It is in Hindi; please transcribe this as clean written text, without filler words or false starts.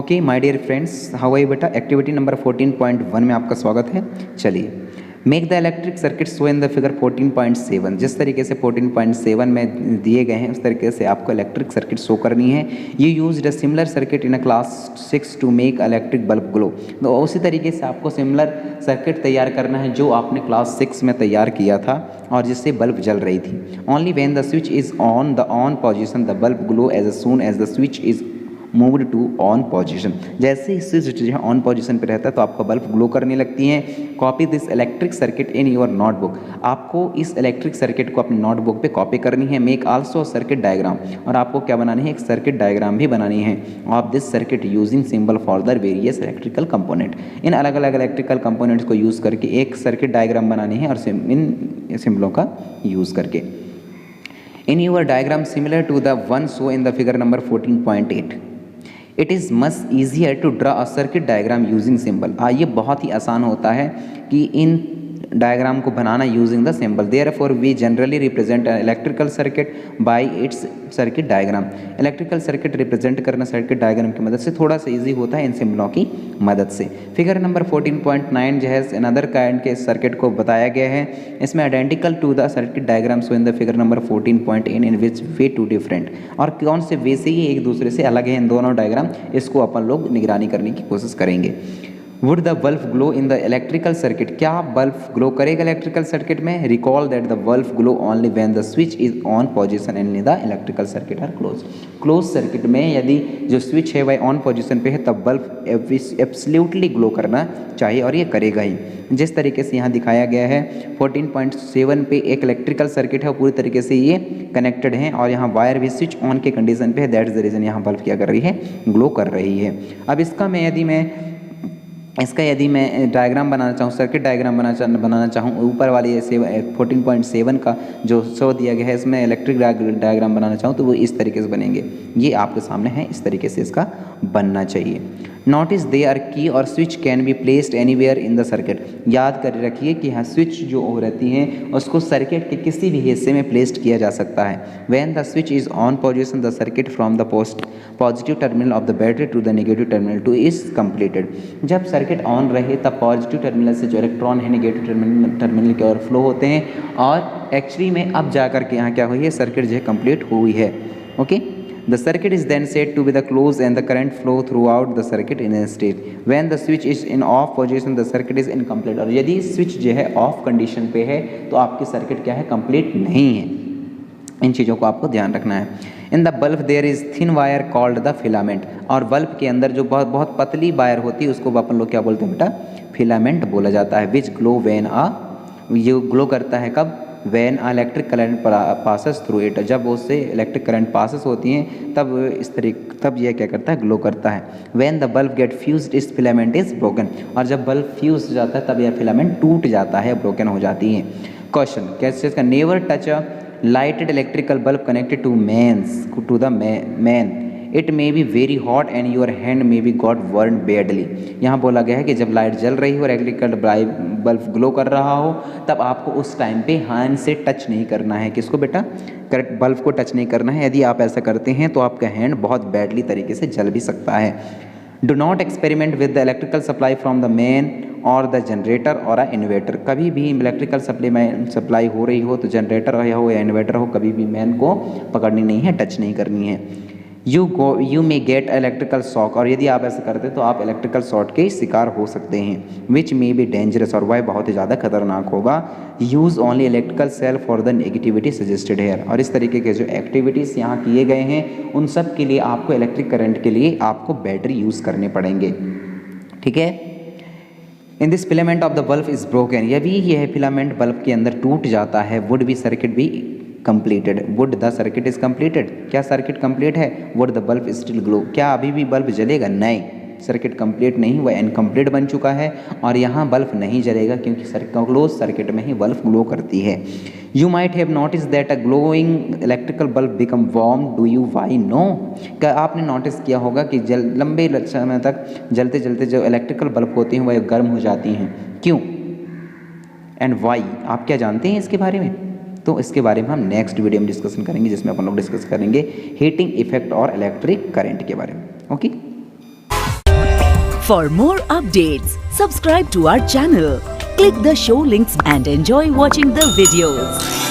Okay my dear friends, how are you बेटा। एक्टिविटी नंबर 14.1 में आपका स्वागत है। चलिए, make the electric circuit show in the figure 14.7। जिस तरीके से 14.7 में दिए गए हैं उस तरीके से आपको इलेक्ट्रिक सर्किट शो करनी है। You used a similar circuit in a class 6 to make electric bulb glow. तो उसी तरीके से आपको सिमिलर सर्किट तैयार करना है जो आपने क्लास 6 में तैयार किया था और जिससे बल्ब जल रही थी। Only when the switch is on the on position the bulb glow as soon as the switch is moved to on position. जैसे ही स्विच जो है ऑन पोजीशन पे रहता है तो आपका बल्ब ग्लो करने लगती है। Copy this electric circuit in your notebook. आपको इस इलेक्ट्रिक सर्किट को अपनी नोटबुक पे कॉपी करनी है। मेक आल्सो सर्किट डायग्राम, और आपको क्या बनानी है, एक सर्किट डायग्राम भी बनानी है of this circuit using symbol for the various electrical component. इन अलग अलग इलेक्ट्रिकल कंपोनेंट्स को यूज़ करके एक सर्किट डायग्राम बनानी है और इन सिंबलों का यूज़ करके। In your diagram similar to the one show in the figure number 14.8 it is much easier to draw a circuit diagram using symbol. ये बहुत ही आसान होता है कि इन डायग्राम को बनाना using the symbol. Therefore we generally represent an electrical circuit by its circuit diagram. Electrical circuit represent करना सर्किट डायग्राम की मदद से थोड़ा सा इजी होता है इन सिंबलों की मदद से। फिगर नंबर 14.9 जो है अनदर काइंड के सर्किट को बताया गया है। इसमें identical to the circuit diagram so in the figure number 14.8 in which way to different. और कौन से वे से ये एक दूसरे से अलग है इन दोनों डायग्राम, इसको अपन लोग निगरानी करने की कोशिश करेंगे। Would the bulb glow in the electrical circuit. क्या बल्ब ग्लो करेगा इलेक्ट्रिकल सर्किट में। Recall that the bulb glow only when the switch is on position and the electrical circuit are close. Close circuit में यदि जो स्विच है वह ऑन पोजीशन पे है तब बल्ब एब्सोल्युटली ग्लो करना चाहिए और ये करेगा ही। जिस तरीके से यहाँ दिखाया गया है 14.7 पे एक इलेक्ट्रिकल सर्किट है और पूरी तरीके से ये कनेक्टेड है और यहाँ वायर भी स्विच ऑन के कंडीशन पे है। दैट इज द रीज़न यहाँ बल्ब क्या कर रही है, ग्लो कर रही है। अब इसका यदि मैं डायग्राम बनाना चाहूँ, सर्किट डायग्राम बनाना चाहूँ, ऊपर वाली 14.7 का जो शो दिया गया है इसमें इलेक्ट्रिक डायग्राम बनाना चाहूँ तो वो इस तरीके से बनेंगे। ये आपके सामने है, इस तरीके से इसका बनना चाहिए। नोटिस देयर की और switch can be placed anywhere in the circuit. याद कर रखिए कि यहाँ स्विच जो रहती हैं उसको सर्किट के किसी भी हिस्से में प्लेस्ड किया जा सकता है। When the switch is on position the circuit from the positive terminal of the battery to the negative terminal to is completed. जब सर्किट ऑन रहे तब पॉजिटिव टर्मिनल से जो इलेक्ट्रॉन है नेगेटिव टर्मिनल की ओर फ्लो होते हैं और एक्चुअली में अब जाकर के यहाँ क्या हुई है, सर्किट जो है कंप्लीट हुई है। Okay, the circuit is then said to be the closed and the current flow throughout the circuit in a state. When the switch is in off position the circuit is incomplete। और यदि स्विच जो है ऑफ कंडीशन पे है तो आपकी सर्किट क्या है, कंप्लीट नहीं है। इन चीज़ों को आपको ध्यान रखना है। In the bulb there is thin wire called the filament. और बल्ब के अंदर जो बहुत बहुत पतली वायर होती है उसको अपन लोग क्या बोलते हैं बेटा, फिलामेंट बोला जाता है। विच ग्लो व्हेन ये ग्लो करता है कब, when electric current passes through it. जब उससे इलेक्ट्रिक करंट पासेस होती हैं तब यह क्या करता है, ग्लो करता है। When the bulb get fused इस फिलामेंट इज ब्रोकन। और जब बल्ब फ्यूज हो जाता है तब यह फिलामेंट टूट जाता है, ब्रोकन हो जाती है। क्वेश्चन कैसे इसका, never touch a lighted electrical bulb connected to the main it may be very hot and your hand may be got burn badly. यहाँ बोला गया है कि जब लाइट जल रही हो और इलेक्ट्रिकल बल्ब ग्लो कर रहा हो तब आपको उस टाइम पे हैंड से टच नहीं करना है। किसको बेटा, करेक्ट, बल्ब को टच नहीं करना है। यदि आप ऐसा करते हैं तो आपका हैंड बहुत बैडली तरीके से जल भी सकता है। Do not experiment with the electrical supply from the main और द जनरेटर और अ इन्वर्टर। कभी भी इलेक्ट्रिकल सप्लाई हो रही हो तो जनरेटर हो या इन्वर्टर हो, कभी भी मैन को पकड़नी नहीं है, टच नहीं करनी है। You may gate electrical shock. और यदि आप ऐसा करते तो आप इलेक्ट्रिकल शॉक के शिकार हो सकते हैं। विच मे बी डेंजरस, और वह बहुत ही ज़्यादा खतरनाक होगा। Use only electrical cell for the negativity suggested here. और इस तरीके के जो एक्टिविटीज़ यहाँ किए गए हैं उन सब के लिए आपको इलेक्ट्रिक करंट के लिए आपको बैटरी यूज़ करने पड़ेंगे। ठीक है। In this filament of the bulb is broken. यदि यह फिलामेंट बल्ब के अंदर टूट जाता है would be circuit be completed. Would the circuit is completed. क्या सर्किट कंप्लीट है। Would the bulb still glow. क्या अभी भी बल्ब जलेगा, नहीं, सर्किट कंप्लीट नहीं हुआ, इनकम्प्लीट बन चुका है और यहाँ बल्ब नहीं जलेगा क्योंकि क्लोज सर्किट में ही बल्ब ग्लो करती है। You might have notice that a glowing electrical bulb become warm. Do you why know. क्या आपने नोटिस किया होगा कि लंबे समय तक जलते जलते जो इलेक्ट्रिकल बल्ब होती हैं वह गर्म हो जाती हैं, क्यों एंड वाई, आप क्या जानते हैं इसके बारे में। तो इसके बारे में हम नेक्स्ट वीडियो में डिस्कशन करेंगे जिसमें अपन लोग डिस्कस करेंगे हीटिंग इफेक्ट और इलेक्ट्रिक करंट के बारे में। Okay. For more updates, subscribe to our channel, click the show links and enjoy watching the videos.